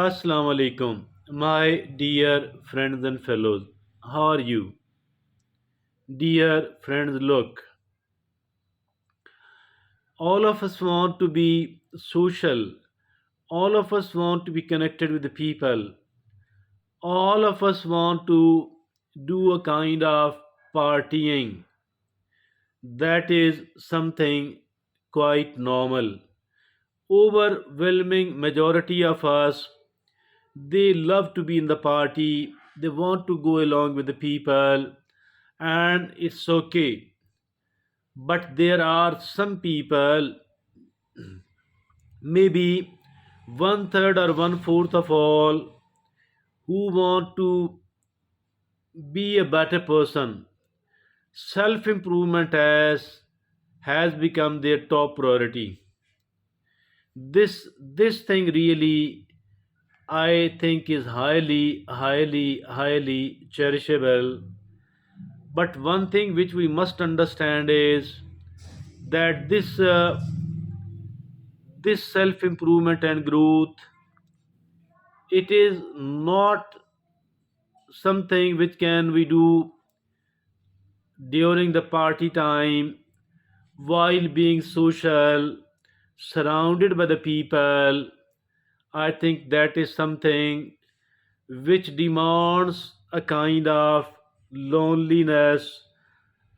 Assalamu alaikum, my dear friends and fellows. How are you? Dear friends, look, all of us want to be social, all of us want to be connected with the people, all of us want to do a kind of partying. That is something quite normal. Overwhelming majority of us, they love to be in the party, they want to go along with the people, and it's okay. But there are some people, maybe one third or one fourth of all, who want to be a better person. Self improvement has become their top priority. This thing really, I think, is highly cherishable. But one thing which we must understand is that this self improvement and growth, it is not something which can we do during the party time while being social, surrounded by the people. I think that is something which demands a kind of loneliness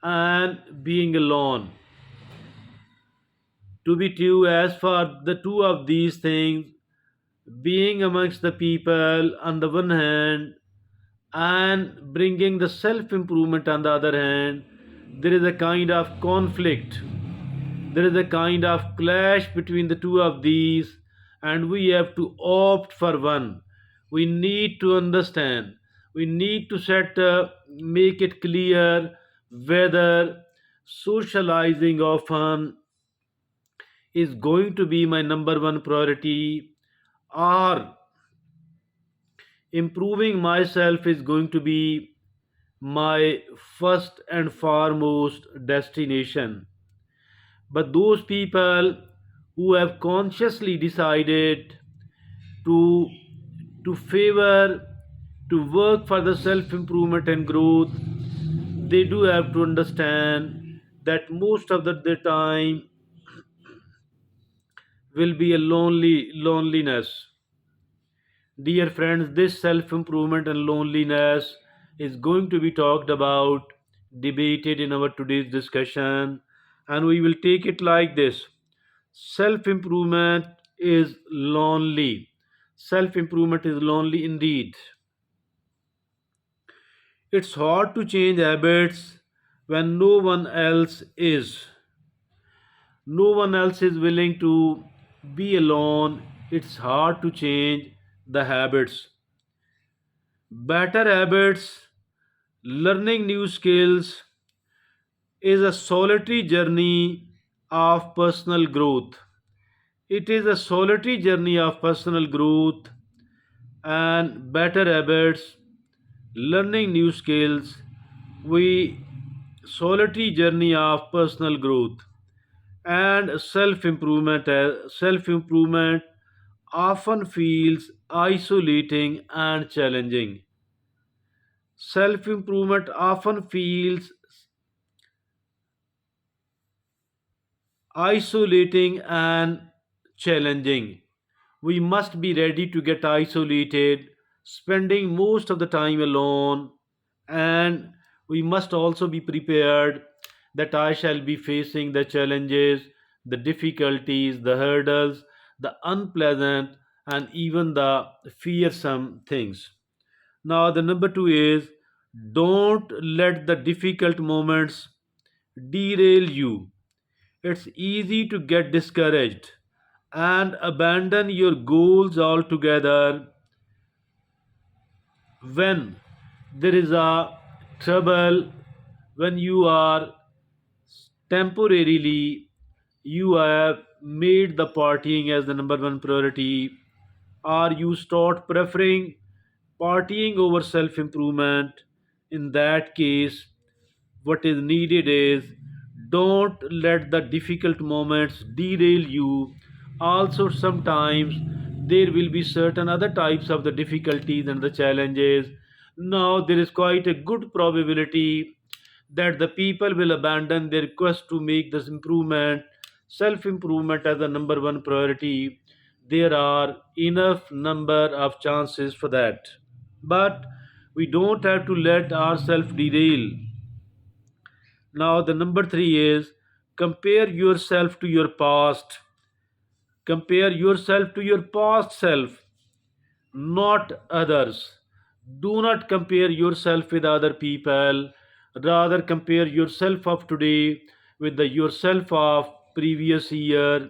and being alone. To be true, as for the two of these things, being amongst the people on the one hand and bringing the self improvement on the other hand, there is a kind of conflict, there is a kind of clash between the two of these, and we have to opt for one. We need to understand, we need to make it clear whether socializing often is going to be my number one priority, or improving myself is going to be my first and foremost destination. But those people who have consciously decided to favor, to work for the self improvement and growth, they do have to understand that most of the time will be a loneliness. Dear friends, this self improvement and loneliness is going to be talked about, debated in our today's discussion, and we will take it like this: self improvement is lonely. Self improvement is lonely indeed. It's hard to change habits when no one else is. No one else is willing to be alone. It's hard to change the habits. Better habits, learning new skills, is a solitary journey of personal growth. It is a solitary journey of personal growth and better habits, learning new skills. We solitary journey of personal growth and self improvement. Self improvement often feels isolating and challenging. Self improvement often feels isolating and challenging. We must be ready to get isolated, spending most of the time alone, and we must also be prepared that I shall be facing the challenges, the difficulties, the hurdles, the unpleasant, and even the fearsome things. Now, the number two is, don't let the difficult moments derail you. It's easy to get discouraged and abandon your goals altogether when there is a trouble, when you are temporarily, you have made the partying as the number one priority, or you start preferring partying over self improvement. In that case, what is needed is, don't let the difficult moments derail you. Also, sometimes there will be certain other types of the difficulties and the challenges. Now there is quite a good probability that the people will abandon their quest to make this improvement, self improvement as the number one priority. There are enough number of chances for that, but we don't have to let ourselves derail. Now the number 3 is compare yourself to your past. Compare yourself to your past self, not others. Do not compare yourself with other people. Rather, compare yourself of today with the yourself of previous year.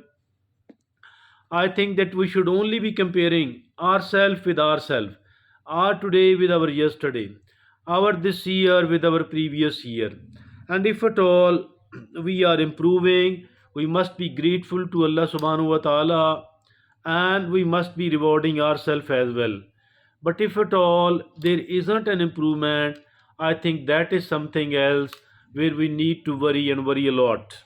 I think that we should only be comparing ourselves with ourselves, our today with our yesterday, our this year with our previous year. And if at all we are improving, we must be grateful to Allah subhanahu wa ta'ala, and we must be rewarding ourselves as well. But if at all there isn't an improvement, I think that is something else where we need to worry and worry a lot,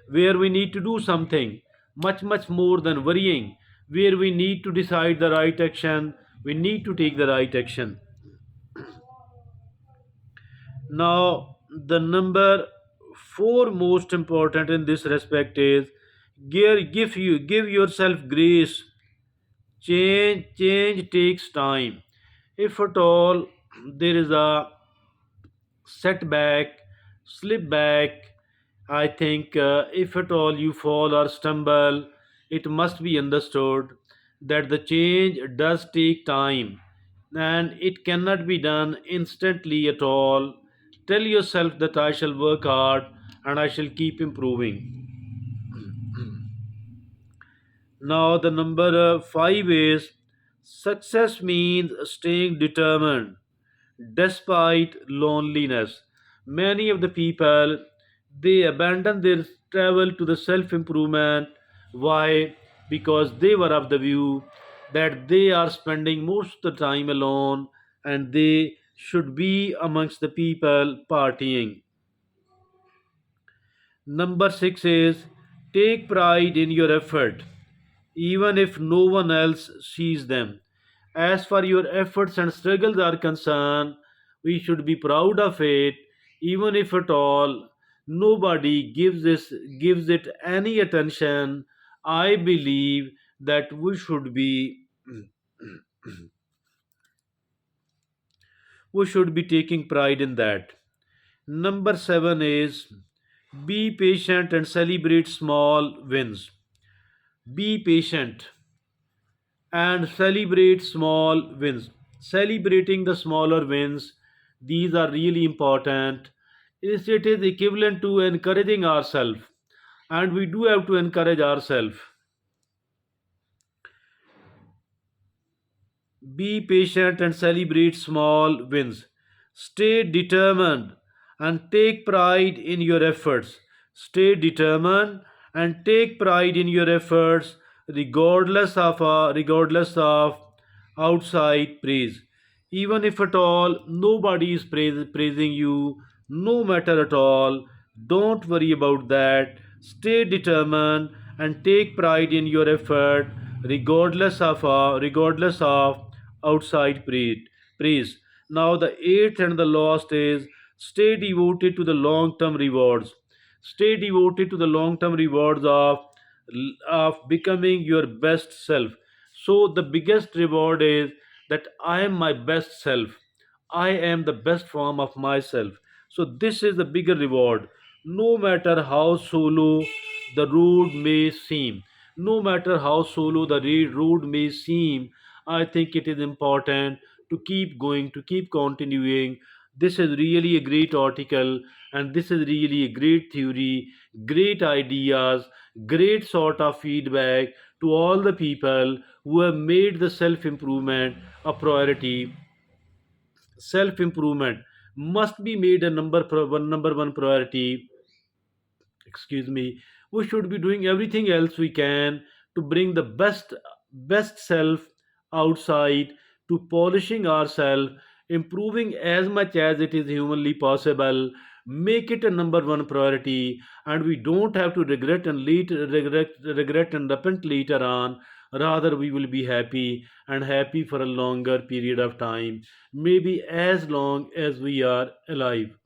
where we need to do something much more than worrying, where we need to decide the right action, we need to take the right action. Now the number 4 most important in this respect is give yourself grace. Change takes time. If at all there is a setback, slip back, I think if at all you fall or stumble, it must be understood that the change does take time and it cannot be done instantly at all. Tell yourself that I shall work hard and I shall keep improving. Now, the number 5 is success means staying determined despite loneliness. Many of the people, they abandon their travel to the self improvement. Why? Because they were of the view that they are spending most of the time alone and they should be amongst the people partying. Number 6 is take pride in your effort even if no one else sees them. As far your efforts and struggles are concerned, we should be proud of it, even if at all nobody gives it any attention. I believe that we should be taking pride in that. Number 7 is be patient and celebrate small wins. Be patient and celebrate small wins. Celebrating the smaller wins, these are really important. It is equivalent to encouraging ourselves, and we do have to encourage ourselves. Be patient and celebrate small wins. Stay determined and take pride in your efforts. Stay determined and take pride in your efforts regardless of outside praise. Even if at all nobody is praising you, no matter at all, don't worry about that. Stay determined and take pride in your effort regardless of outside praise. Now the eighth and the last is stay devoted to the long term rewards. Stay devoted to the long term rewards of becoming your best self. So the biggest reward is that I am my best self. I am the best form of myself. So this is the bigger reward. No matter how solo the road may seem, no matter how solo the road may seem, I think it is important to keep going, to keep continuing. This is really a great article, and this is really a great theory, great ideas, great sort of feedback to all the people who have made the self improvement a priority. Self improvement must be made a number one priority. Excuse me. We should be doing everything else we can to bring the best self outside, to polishing ourselves, improving as much as it is humanly possible. Make it a number one priority, and we don't have to regret and repent later on. Rather, we will be happy and happy for a longer period of time, maybe as long as we are alive.